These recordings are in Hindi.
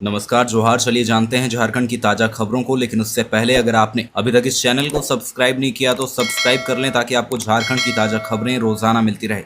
नमस्कार जोहार। चलिए जानते हैं झारखंड की ताजा खबरों को, लेकिन उससे पहले अगर आपने अभी तक इस चैनल को सब्सक्राइब नहीं किया तो सब्सक्राइब कर लें ताकि आपको झारखंड की ताजा खबरें रोजाना मिलती रहे।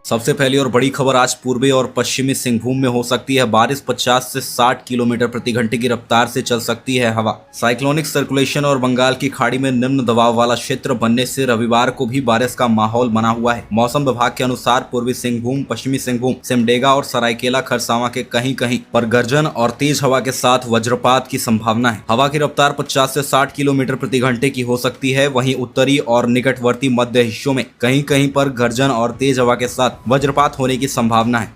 सबसे पहली और बड़ी खबर आज पूर्वी और पश्चिमी सिंहभूम में हो सकती है बारिश। 50 से 60 किलोमीटर प्रति घंटे की रफ्तार से चल सकती है हवा। साइक्लोनिक सर्कुलेशन और बंगाल की खाड़ी में निम्न दबाव वाला क्षेत्र बनने से रविवार को भी बारिश का माहौल बना हुआ है। मौसम विभाग के अनुसार पूर्वी सिंहभूम, पश्चिमी सिंहभूम, सिमडेगा और सरायकेला खरसावां के कहीं कहीं पर गर्जन और तेज हवा के साथ वज्रपात की संभावना है। हवा की रफ्तार 50 से 60 किलोमीटर प्रति घंटे की हो सकती है। वहीं उत्तरी और निकटवर्ती मध्य हिस्सों में कहीं कहीं पर गर्जन और तेज हवा के साथ वज्रपात होने की संभावना है।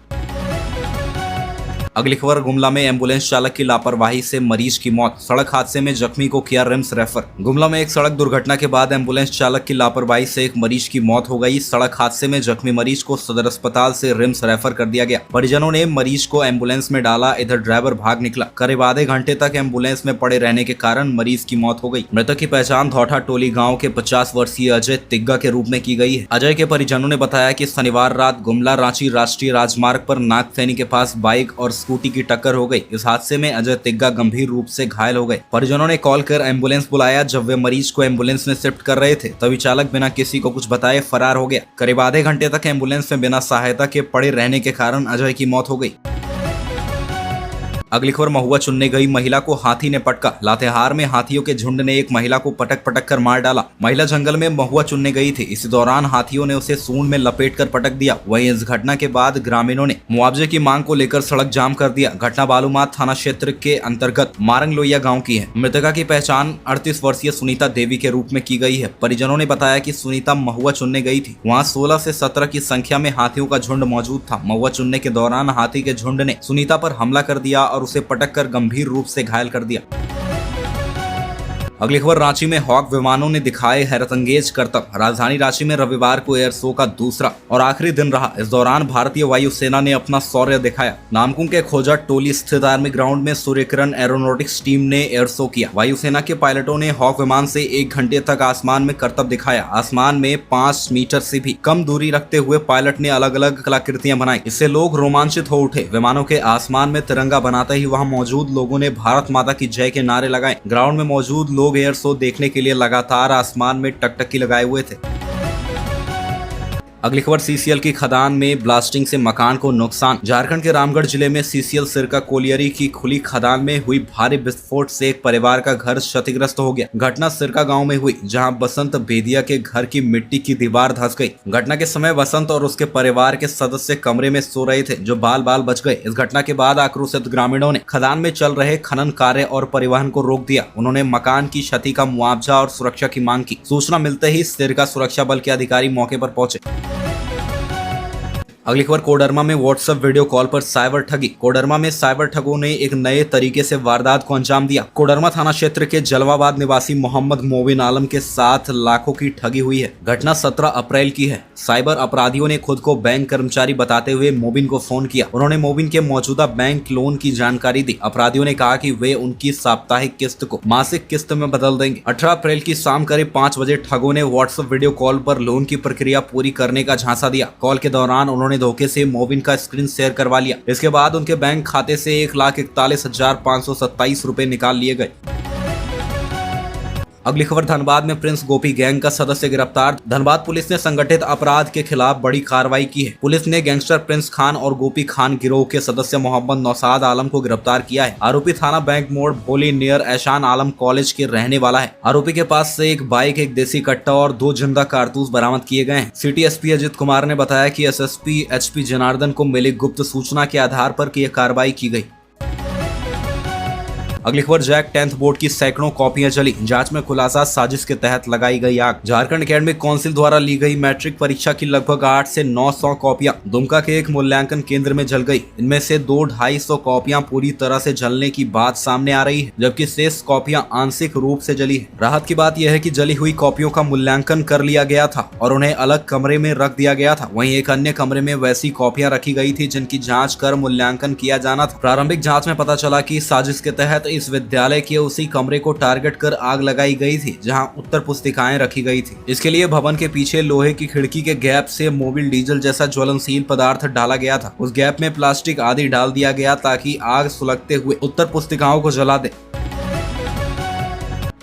अगली खबर, गुमला में एम्बुलेंस चालक की लापरवाही से मरीज की मौत। सड़क हादसे में जख्मी को किया रिम्स रेफर। गुमला में एक सड़क दुर्घटना के बाद एम्बुलेंस चालक की लापरवाही से एक मरीज की मौत हो गई। सड़क हादसे में जख्मी मरीज को सदर अस्पताल से रिम्स रेफर कर दिया गया। परिजनों ने मरीज को एम्बुलेंस में डाला, इधर ड्राइवर भाग निकला। करीब आधे घंटे तक एम्बुलेंस में पड़े रहने के कारण मरीज की मौत हो गई। मृतक की पहचान धौठा टोली गाँव के 50 वर्षीय अजय तिग्गा के रूप में की गई है। अजय के परिजनों ने बताया कि शनिवार रात गुमला रांची राष्ट्रीय राजमार्ग पर नागफेनी के पास बाइक और स्कूटी की टक्कर हो गई। इस हादसे में अजय तिग्गा गंभीर रूप से घायल हो गए। परिजनों ने कॉल कर एम्बुलेंस बुलाया। जब वे मरीज को एम्बुलेंस में शिफ्ट कर रहे थे तभी चालक बिना किसी को कुछ बताए फरार हो गया। करीब आधे घंटे तक एम्बुलेंस में बिना सहायता के पड़े रहने के कारण अजय की मौत हो गई। अगली खबर, महुआ चुनने गई महिला को हाथी ने पटका। लातेहार में हाथियों के झुंड ने एक महिला को पटक पटक कर मार डाला। महिला जंगल में महुआ चुनने गई थी। इसी दौरान हाथियों ने उसे सूंड में लपेट कर पटक दिया। वहीं इस घटना के बाद ग्रामीणों ने मुआवजे की मांग को लेकर सड़क जाम कर दिया। घटना बालूमाथ थाना क्षेत्र के अंतर्गत मारंग लोहिया गाँव की है। मृतका की पहचान 38 वर्षीय सुनीता देवी के रूप में की गई है। परिजनों ने बताया कि सुनीता महुआ चुनने गई थी। वहाँ 16 से 17 की संख्या में हाथियों का झुंड मौजूद था। महुआ चुनने के दौरान हाथी के झुंड ने सुनीता पर हमला कर दिया और उसे पटक कर गंभीर रूप से घायल कर दिया। अगली खबर, रांची में हॉक विमानों ने दिखाए हैरतअंगेज करतब। राजधानी रांची में रविवार को एयर शो का दूसरा और आखिरी दिन रहा। इस दौरान भारतीय वायुसेना ने अपना शौर्य दिखाया। नामकुम के खोजा टोली स्थित आर्मी ग्राउंड में सूर्यकिरण एरोनॉटिक्स टीम ने एयर शो किया। वायुसेना के पायलटों ने हॉक विमान से 1 घंटे तक आसमान में करतब दिखाया। आसमान में 5 मीटर से भी कम दूरी रखते हुए पायलट ने अलग अलग कलाकृतियां बनाई। इससे लोग रोमांचित हो उठे। विमानों के आसमान में तिरंगा बनाते ही वहां मौजूद लोगों ने भारत माता की जय के नारे लगाए। ग्राउंड में मौजूद लोग एयर शो देखने के लिए लगातार आसमान में टकटकी लगाए हुए थे। अगली खबर, सीसीएल की खदान में ब्लास्टिंग से मकान को नुकसान। झारखंड के रामगढ़ जिले में सीसीएल सिरका कोलियरी की खुली खदान में हुई भारी विस्फोट से एक परिवार का घर क्षतिग्रस्त हो गया। घटना सिरका गांव में हुई, जहां बसंत बेदिया के घर की मिट्टी की दीवार धंस गई। घटना के समय बसंत और उसके परिवार के सदस्य कमरे में सो रहे थे, जो बाल बाल बच गए। इस घटना के बाद आक्रोशित ग्रामीणों ने खदान में चल रहे खनन कार्य और परिवहन को रोक दिया। उन्होंने मकान की क्षति का मुआवजा और सुरक्षा की मांग की। सूचना मिलते ही सिरका सुरक्षा बल के अधिकारी मौके पर पहुंचे। अगली खबर, कोडरमा में व्हाट्सएप वीडियो कॉल पर साइबर ठगी। कोडरमा में साइबर ठगों ने एक नए तरीके से वारदात को अंजाम दिया। कोडरमा थाना क्षेत्र के जलवाबाद निवासी मोहम्मद मोबिन आलम के साथ लाखों की ठगी हुई है। घटना 17 अप्रैल की है। साइबर अपराधियों ने खुद को बैंक कर्मचारी बताते हुए मोबिन को फोन किया। उन्होंने मोबिन के मौजूदा बैंक लोन की जानकारी दी। अपराधियों ने कहा कि वे उनकी साप्ताहिक किस्त को मासिक किस्त में बदल देंगे। 18 अप्रैल की शाम करीब 5 बजे ठगों ने व्हाट्सएप वीडियो कॉल पर लोन की प्रक्रिया पूरी करने का झांसा दिया। कॉल के दौरान उन्होंने धोखे से मोबिन का स्क्रीन शेयर करवा लिया। इसके बाद उनके बैंक खाते से 1,41,527 रुपए निकाल लिए गए। अगली खबर, धनबाद में प्रिंस गोपी गैंग का सदस्य गिरफ्तार। धनबाद पुलिस ने संगठित अपराध के खिलाफ बड़ी कार्रवाई की है। पुलिस ने गैंगस्टर प्रिंस खान और गोपी खान गिरोह के सदस्य मोहम्मद नौसाद आलम को गिरफ्तार किया है। आरोपी थाना बैंक मोड़ भोली नियर एहसान आलम कॉलेज के रहने वाला है। आरोपी के पास से एक बाइक, एक देसी कट्टा और 2 जिंदा कारतूस बरामद किए गए हैं। सिटी एसपी अजित कुमार ने बताया कि एसएसपी एचपी जनार्दन को मिली गुप्त सूचना के आधार पर यह कार्रवाई की गई। अगली खबर, जैक 10th बोर्ड की सैकड़ों कॉपियां जली। जांच में खुलासा, साजिश के तहत लगाई गई आग। झारखंड एकेडमिक काउंसिल द्वारा ली गई मैट्रिक परीक्षा की लगभग 8 से 900 कॉपियां दुमका के एक मूल्यांकन केंद्र में जल गई। इनमें से 200-250 कॉपियां पूरी तरह से जलने की बात सामने आ रही है, जबकि शेष कॉपियां आंशिक रूप से जली है। राहत की बात यह है कि जली हुई कॉपियों का मूल्यांकन कर लिया गया था और उन्हें अलग कमरे में रख दिया गया था। वहीं एक अन्य कमरे में वैसी कॉपियां रखी गई थी जिनकी जाँच कर मूल्यांकन किया जाना था। प्रारंभिक जाँच में पता चला कि साजिश के तहत इस विद्यालय के उसी कमरे को टारगेट कर आग लगाई गई थी जहां उत्तर पुस्तिकाएं रखी गई थी। इसके लिए भवन के पीछे लोहे की खिड़की के गैप से मोबिल डीजल जैसा ज्वलनशील पदार्थ डाला गया था। उस गैप में प्लास्टिक आदि डाल दिया गया ताकि आग सुलगते हुए उत्तर पुस्तिकाओं को जला दे।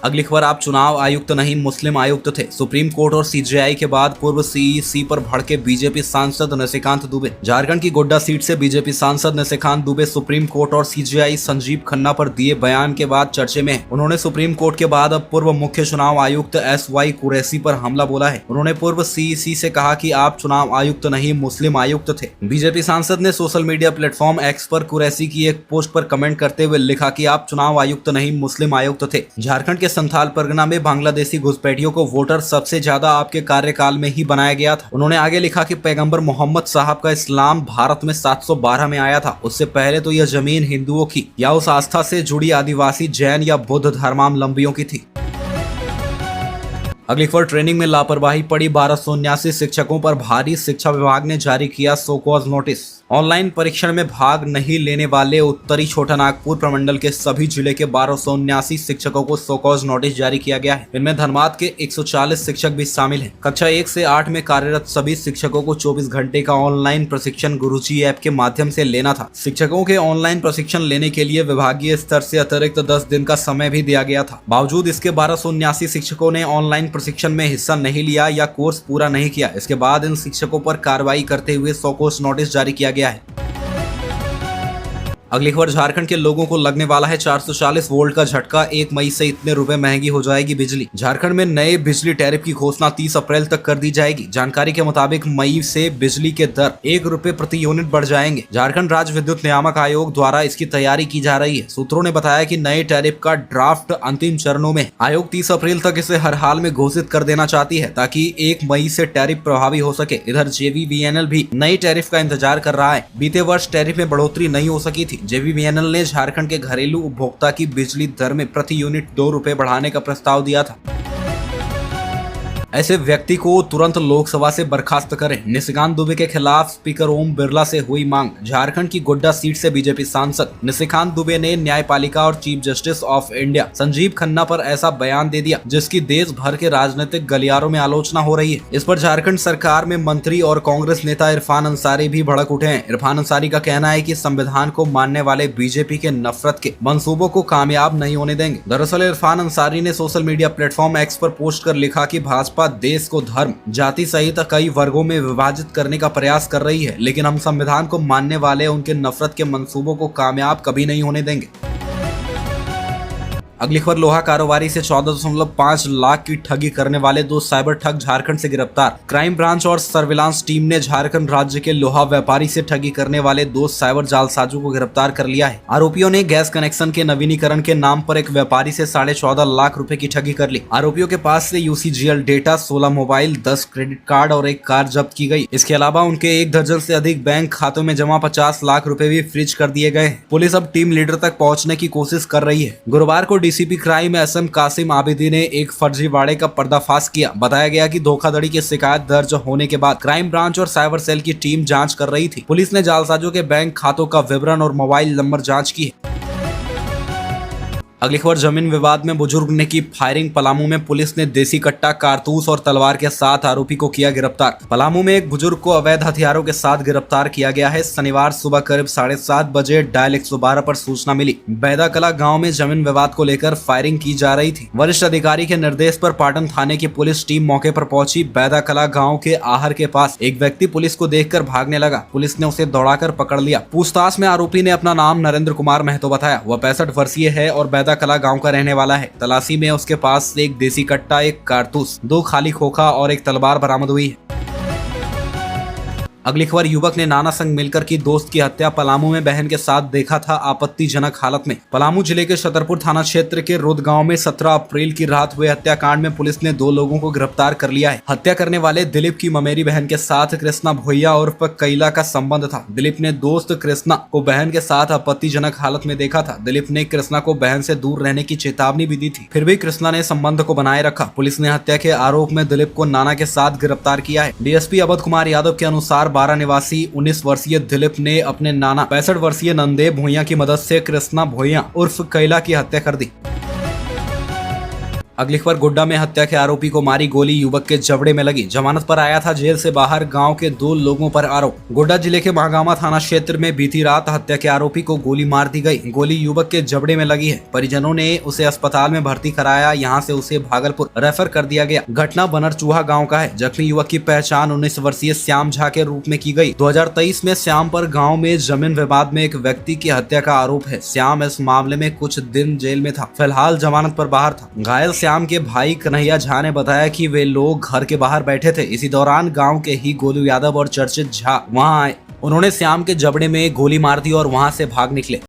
अगली खबर, आप चुनाव आयुक्त नहीं मुस्लिम आयुक्त थे। सुप्रीम कोर्ट और सीजेआई के बाद पूर्व सीईसी पर भड़के बीजेपी सांसद निशिकांत दुबे। झारखंड की गोड्डा सीट से बीजेपी सांसद निशिकांत दुबे सुप्रीम कोर्ट और सीजेआई संजीव खन्ना पर दिए बयान के बाद चर्चे में हैं। उन्होंने सुप्रीम कोर्ट के बाद अब पूर्व मुख्य चुनाव आयुक्त SY कुरैशी पर हमला बोला है। उन्होंने पूर्व सीईसी से कहा कि आप चुनाव आयुक्त नहीं मुस्लिम आयुक्त थे। बीजेपी सांसद ने सोशल मीडिया प्लेटफॉर्म X पर कुरैशी की एक पोस्ट पर कमेंट करते हुए लिखा कि आप चुनाव आयुक्त नहीं मुस्लिम आयुक्त थे। झारखंड के संथाल परगना में बांग्लादेशी घुसपैठियों को वोटर सबसे ज्यादा आपके कार्यकाल में ही बनाया गया था। उन्होंने आगे लिखा कि पैगंबर मोहम्मद साहब का इस्लाम भारत में 712 में आया था। उससे पहले तो यह जमीन हिंदुओं की या उस आस्था से जुड़ी आदिवासी, जैन या बौद्ध धर्मावलंबियों की थी। अगली खबर, ट्रेनिंग में लापरवाही पड़ी 1279 शिक्षकों पर भारी, शिक्षा विभाग ने जारी किया सो कॉज नोटिस। ऑनलाइन परीक्षण में भाग नहीं लेने वाले उत्तरी छोटा नागपुर प्रमंडल के सभी जिले के 1279 शिक्षकों को सो कॉज नोटिस जारी किया गया है। इनमें धनबाद के 140 शिक्षक भी शामिल हैं। कक्षा 1 से 8 में कार्यरत सभी शिक्षकों को 24 घंटे का ऑनलाइन प्रशिक्षण गुरुजी ऐप के माध्यम से लेना था। शिक्षकों के ऑनलाइन प्रशिक्षण लेने के लिए विभागीय स्तर से अतिरिक्त 10 दिन का समय भी दिया गया था। बावजूद इसके 1279 शिक्षकों ने ऑनलाइन प्रशिक्षण में हिस्सा नहीं लिया या कोर्स पूरा नहीं किया। इसके बाद इन शिक्षकों पर कार्रवाई करते हुए सो कॉज नोटिस जारी किया गया है। अगली खबर, झारखंड के लोगों को लगने वाला है 440 वोल्ट का झटका। 1 मई से इतने रुपए महंगी हो जाएगी बिजली। झारखंड में नए बिजली टैरिफ की घोषणा 30 अप्रैल तक कर दी जाएगी। जानकारी के मुताबिक मई से बिजली के दर 1 रुपए प्रति यूनिट बढ़ जाएंगे। झारखंड राज्य विद्युत नियामक आयोग द्वारा इसकी तैयारी की जा रही है। सूत्रों ने बताया कि नए टैरिफ का ड्राफ्ट अंतिम चरणों में। आयोग 30 अप्रैल तक इसे हर हाल में घोषित कर देना चाहती है ताकि 1 मई से टैरिफ प्रभावी हो सके। इधर JVBNL भी नई टैरिफ का इंतजार कर रहा है। बीते वर्ष टैरिफ में बढ़ोतरी नहीं हो सकी थी। JVBNL ने झारखंड के घरेलू उपभोक्ता की बिजली दर में प्रति यूनिट 2 रुपए बढ़ाने का प्रस्ताव दिया था। ऐसे व्यक्ति को तुरंत लोकसभा से बर्खास्त करें। निशिकांत दुबे के खिलाफ स्पीकर ओम बिरला से हुई मांग। झारखंड की गोड्डा सीट से बीजेपी सांसद निशिकांत दुबे ने न्यायपालिका और chief justice of India Sanjeev Khanna पर ऐसा बयान दे दिया जिसकी देश भर के राजनीतिक गलियारों में आलोचना हो रही है। इस पर झारखंड सरकार में मंत्री और कांग्रेस नेता इरफान अंसारी भी भड़क उठे हैं। इरफान अंसारी का कहना है कि संविधान को मानने वाले बीजेपी के नफरत के मंसूबों को कामयाब नहीं होने देंगे। दरअसल इरफान अंसारी ने सोशल मीडिया प्लेटफॉर्म X पर पोस्ट कर लिखा कि भाजपा देश को धर्म, जाति सहित कई वर्गों में विभाजित करने का प्रयास कर रही है, लेकिन हम संविधान को मानने वाले उनके नफरत के मंसूबों को कामयाब कभी नहीं होने देंगे। अगली खबर, लोहा कारोबारी से 14.5 लाख की ठगी करने वाले 2 साइबर ठग झारखंड से गिरफ्तार। क्राइम ब्रांच और सर्विलांस टीम ने झारखंड राज्य के लोहा व्यापारी से ठगी करने वाले 2 साइबर जालसाजों को गिरफ्तार कर लिया है। आरोपियों ने गैस कनेक्शन के नवीनीकरण के नाम पर एक व्यापारी से 14.5 लाख रुपए की ठगी कर ली। आरोपियों के पास से UCGL data, 16 mobile, 10 credit card और एक कार जब्त की गई। इसके अलावा उनके 1 दर्जन से अधिक बैंक खातों में जमा 50 लाख रुपए भी फ्रीज कर दिए गए। पुलिस अब टीम लीडर तक पहुँचने की कोशिश कर रही है। गुरुवार को DCP crime SM Kasim Abidi ने एक फर्जीवाड़े का पर्दाफाश किया। बताया गया कि धोखाधड़ी की शिकायत दर्ज होने के बाद क्राइम ब्रांच और साइबर सेल की टीम जांच कर रही थी। पुलिस ने जालसाजों के बैंक खातों का विवरण और मोबाइल नंबर जांच की है। अगली खबर, जमीन विवाद में बुजुर्ग ने की फायरिंग। पलामू में पुलिस ने देसी कट्टा, कारतूस और तलवार के साथ आरोपी को किया गिरफ्तार। पलामू में एक बुजुर्ग को अवैध हथियारों के साथ गिरफ्तार किया गया है। शनिवार सुबह करीब 7:30 बजे डायल 112 पर सूचना मिली। बैदाकला गांव में जमीन विवाद को लेकर फायरिंग की जा रही थी। वरिष्ठ अधिकारी के निर्देश पर पाटन थाने की पुलिस टीम मौके पर पहुंची। बैदाकला गाँव के आहर के पास एक व्यक्ति पुलिस को देखकर भागने लगा। पुलिस ने उसे दौड़ाकर पकड़ लिया। पूछताछ में आरोपी ने अपना नाम नरेंद्र कुमार महतो बताया। वह 65 वर्षीय है और बैदाकला गांव का रहने वाला है। तलाशी में उसके पास से एक देसी कट्टा, एक कारतूस, 2 खाली खोखा और एक तलवार बरामद हुई है। अगली खबर, युवक ने नाना संग मिलकर की दोस्त की हत्या। पलामू में बहन के साथ देखा था आपत्तिजनक हालत में। पलामू जिले के छतरपुर थाना क्षेत्र के रुद गांव में 17 अप्रैल की रात हुए हत्याकांड में पुलिस ने 2 लोगों को गिरफ्तार कर लिया है। हत्या करने वाले दिलीप की ममेरी बहन के साथ कृष्णा भोइया उर्फ कैला का संबंध था। दिलीप ने दोस्त कृष्णा को बहन के साथ आपत्तिजनक हालत में देखा था। दिलीप ने कृष्णा को बहन से दूर रहने की चेतावनी भी दी थी, फिर भी कृष्णा ने संबंध को बनाए रखा। पुलिस ने हत्या के आरोप में दिलीप को नाना के साथ गिरफ्तार किया है। DSP अवध कुमार यादव के अनुसार 12 निवासी 19 वर्षीय दिलीप ने अपने नाना 65 वर्षीय नंदेव भोइया की मदद से कृष्णा भोइया उर्फ कैला की हत्या कर दी। अगली खबर, गोड्डा में हत्या के आरोपी को मारी गोली, युवक के जबड़े में लगी। जमानत पर आया था जेल से बाहर, गांव के 2 लोगों पर आरोप। गोड्डा जिले के महागामा थाना क्षेत्र में बीती रात हत्या के आरोपी को गोली मार दी गई। गोली युवक के जबड़े में लगी है। परिजनों ने उसे अस्पताल में भर्ती कराया, यहां से उसे भागलपुर रेफर कर दिया गया। घटना बनरचूहा गाँव का है। जख्मी युवक की पहचान 19 वर्षीय श्याम झा के रूप में की गई। 2023 में श्याम पर गाँव में जमीन विवाद में एक व्यक्ति की हत्या का आरोप है। श्याम इस मामले में कुछ दिन जेल में था, फिलहाल जमानत पर बाहर था। घायल श्याम के भाई कन्हैया झा ने बताया कि वे लोग घर के बाहर बैठे थे। इसी दौरान गांव के ही गोलू यादव और चर्चित झा वहां आए। उन्होंने श्याम के जबड़े में गोली मार दी और वहां से भाग निकले।